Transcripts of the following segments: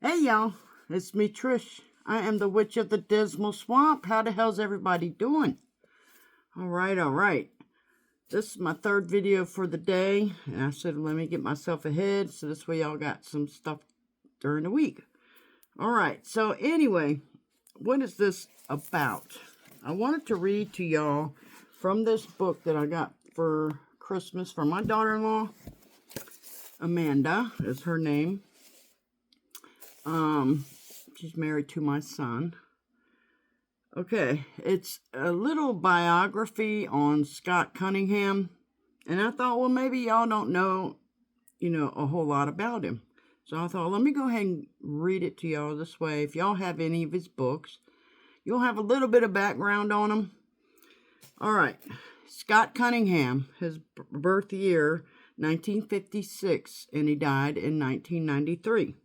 Hey y'all, it's me Trish. I am the Witch of the Dismal Swamp. How the hell's everybody doing? Alright. This is my third video for the day. And I said let me get myself ahead so this way y'all got some stuff during the week. Alright, so anyway, what is this about? I wanted to read to y'all from this book that I got for Christmas from my daughter-in-law. Amanda is her name. She's married to my son. Okay, it's a little biography on Scott Cunningham. And I thought, well, maybe y'all don't know, a whole lot about him. So I thought, let me go ahead and read it to y'all this way. If y'all have any of his books, you'll have a little bit of background on him. All right, Scott Cunningham, his birth year, 1956, and he died in 1993.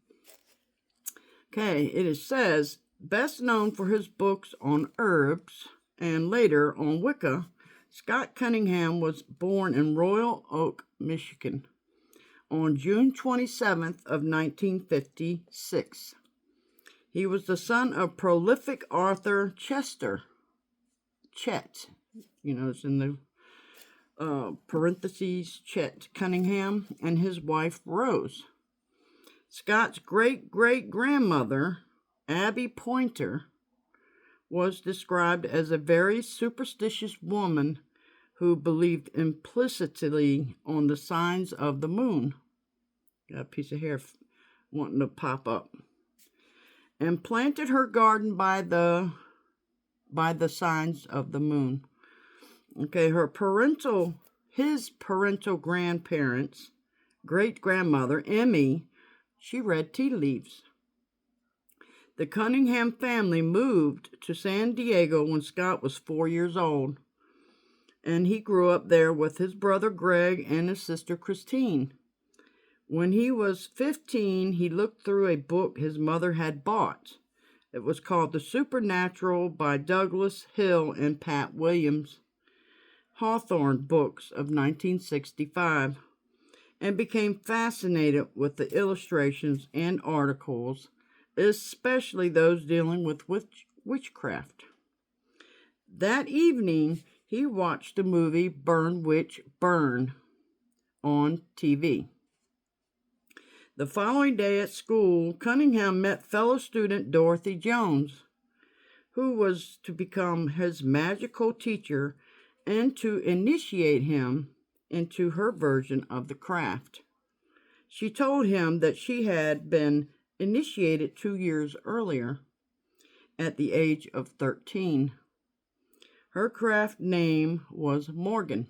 Okay, it says, best known for his books on herbs and later on Wicca, Scott Cunningham was born in Royal Oak, Michigan on June 27th of 1956. He was the son of prolific author Chet, it's in the parentheses, Chet Cunningham, and his wife Rose. Scott's great-great-grandmother, Abby Pointer, was described as a very superstitious woman who believed implicitly on the signs of the moon. Got a piece of hair wanting to pop up. And planted her garden by the signs of the moon. Okay, his parental grandparents, great-grandmother, Emmy, she read tea leaves. The Cunningham family moved to San Diego when Scott was 4 years old, and he grew up there with his brother Greg and his sister Christine. When he was 15, he looked through a book his mother had bought. It was called The Supernatural by Douglas Hill and Pat Williams, Hawthorne Books of 1965. And became fascinated with the illustrations and articles, especially those dealing with witchcraft. That evening, he watched the movie Burn, Witch, Burn on TV. The following day at school, Cunningham met fellow student Dorothy Jones, who was to become his magical teacher and to initiate him into her version of the craft. She told him that she had been initiated 2 years earlier at the age of 13. Her craft name was Morgan.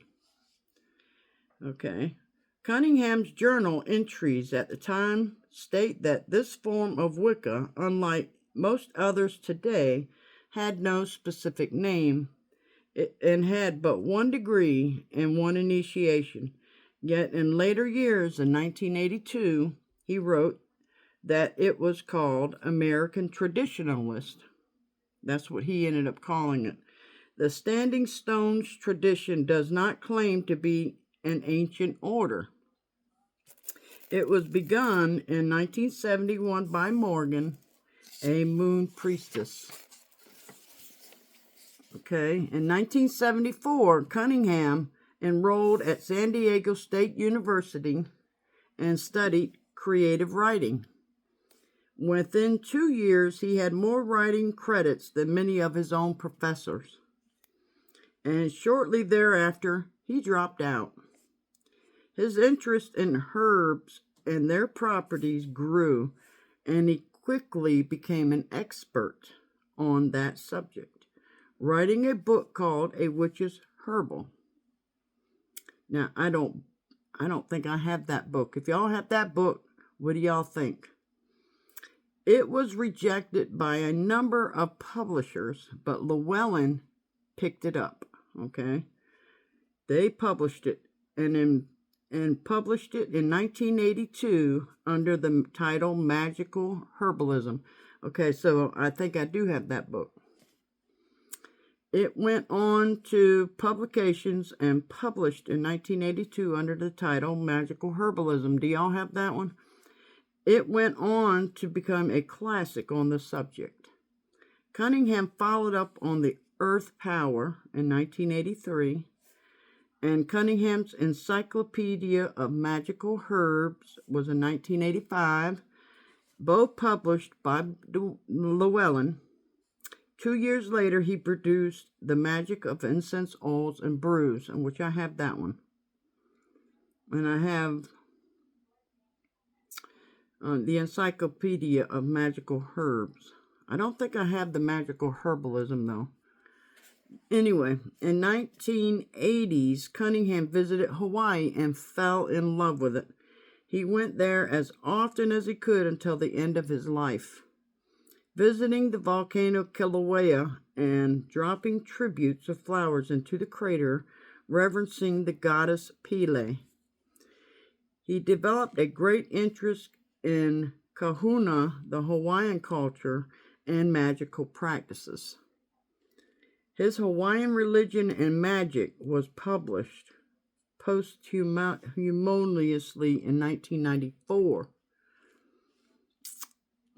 Okay. Cunningham's journal entries at the time state that this form of Wicca, unlike most others today, had no specific name and had but 1 degree and 1 initiation. Yet in later years, in 1982, he wrote that it was called American Traditionalist. That's what he ended up calling it. The Standing Stones tradition does not claim to be an ancient order. It was begun in 1971 by Morgan, a moon priestess. Okay, in 1974, Cunningham enrolled at San Diego State University and studied creative writing. Within 2 years, he had more writing credits than many of his own professors. And shortly thereafter, he dropped out. His interest in herbs and their properties grew, and he quickly became an expert on that subject, writing a book called A Witch's Herbal. Now, I don't think I have that book. If y'all have that book, what do y'all think? It was rejected by a number of publishers, but Llewellyn picked it up, okay? They published it and published it in 1982 under the title Magical Herbalism. Okay, so I think I do have that book. It went on to publications and published in 1982 under the title Magical Herbalism. Do y'all have that one? It went on to become a classic on the subject. Cunningham followed up on the Earth Power in 1983, and Cunningham's Encyclopedia of Magical Herbs was in 1985, both published by Llewellyn. 2 years later, he produced The Magic of Incense Oils and Brews, in which I have that one. And I have the Encyclopedia of Magical Herbs. I don't think I have the Magical Herbalism, though. Anyway, in 1980s, Cunningham visited Hawaii and fell in love with it. He went there as often as he could until the end of his life, visiting the volcano Kilauea and dropping tributes of flowers into the crater, reverencing the goddess Pele. He developed a great interest in kahuna, the Hawaiian culture, and magical practices. His Hawaiian Religion and Magic was published posthumously in 1994.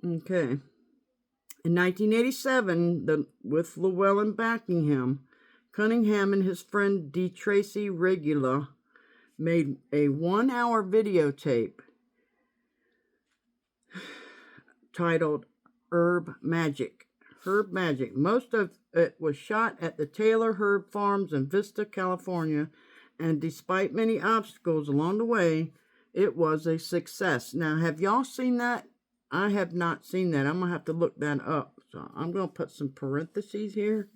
Okay. In 1987, with Llewellyn backing him, Cunningham and his friend D. Tracy Regula made a 1-hour videotape titled Herb Magic. Most of it was shot at the Taylor Herb Farms in Vista, California, and despite many obstacles along the way, it was a success. Now, have y'all seen that? I have not seen that. I'm going to have to look that up. So I'm going to put some parentheses here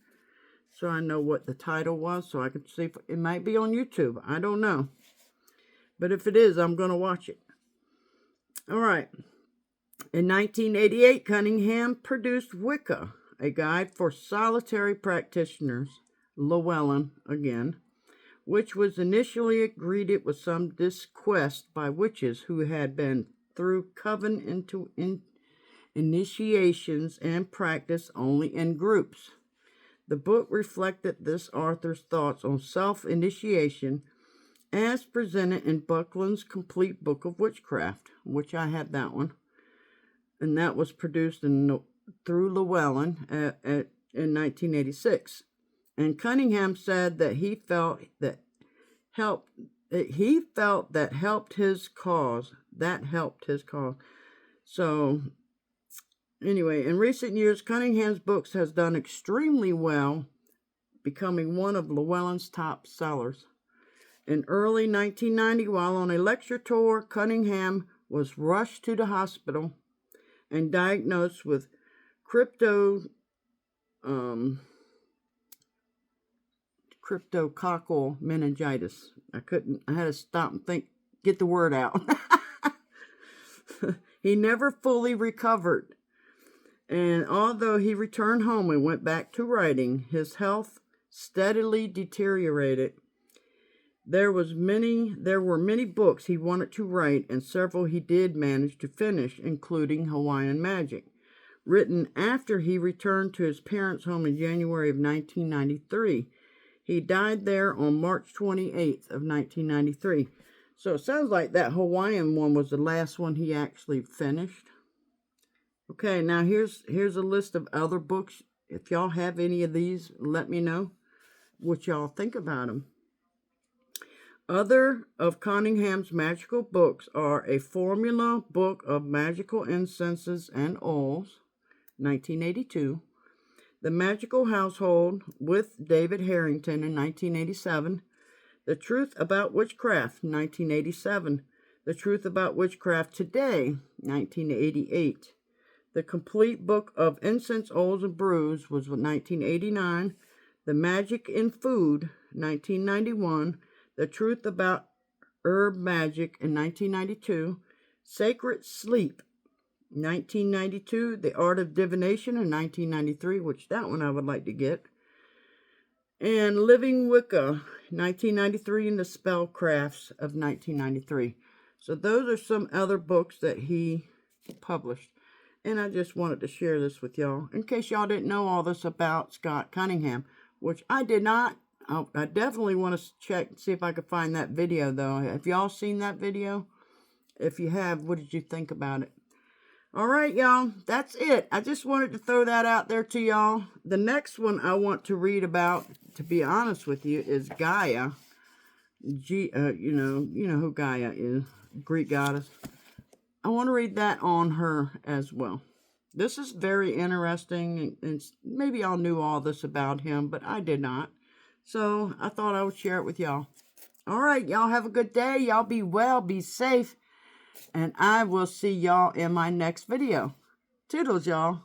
so I know what the title was, so I can see if it might be on YouTube. I don't know. But if it is, I'm going to watch it. All right. In 1988, Cunningham produced Wicca, a guide for solitary practitioners, Llewellyn again, which was initially greeted with some disquest by witches who had been through coven into initiations and practice only in groups. The book reflected this author's thoughts on self-initiation as presented in Buckland's Complete Book of Witchcraft, which I had that one. And that was produced through Llewellyn in 1986. And Cunningham said that he felt that helped his cause. That helped his cause. So, anyway, in recent years, Cunningham's books has done extremely well, becoming one of Llewellyn's top sellers. In early 1990, while on a lecture tour, Cunningham was rushed to the hospital and diagnosed with cryptococcal meningitis. I had to stop and get the word out. He never fully recovered. And although he returned home and went back to writing, his health steadily deteriorated. There were many books he wanted to write, and several he did manage to finish, including Hawaiian Magic, written after he returned to his parents' home in January of 1993. He died there on March 28th of 1993. So it sounds like that Hawaiian one was the last one he actually finished. Okay, now here's a list of other books. If y'all have any of these, let me know what y'all think about them. Other of Cunningham's magical books are A Formula Book of Magical Incenses and Oils, 1982, The Magical Household with David Harrington in 1987, The Truth About Witchcraft, 1987, The Truth About Witchcraft Today, 1988, The Complete Book of Incense Oils and Brews was 1989, The Magic in Food, 1991, The Truth About Herb Magic in 1992, Sacred Sleep, 1992, The Art of Divination in 1993, which that one I would like to get, and Living Wicca, 1993, and The Spellcrafts of 1993. So those are some other books that he published. And I just wanted to share this with y'all, in case y'all didn't know all this about Scott Cunningham, which I did not. I definitely want to check and see if I could find that video, though. Have y'all seen that video? If you have, what did you think about it? All right, y'all. That's it. I just wanted to throw that out there to y'all. The next one I want to read about, to be honest with you, is Gaia. You know who Gaia is, Greek goddess. I want to read that on her as well. This is very interesting, and maybe y'all knew all this about him, but I did not. So I thought I would share it with y'all. All right, y'all have a good day. Y'all be well, be safe, and I will see y'all in my next video. Toodles, y'all.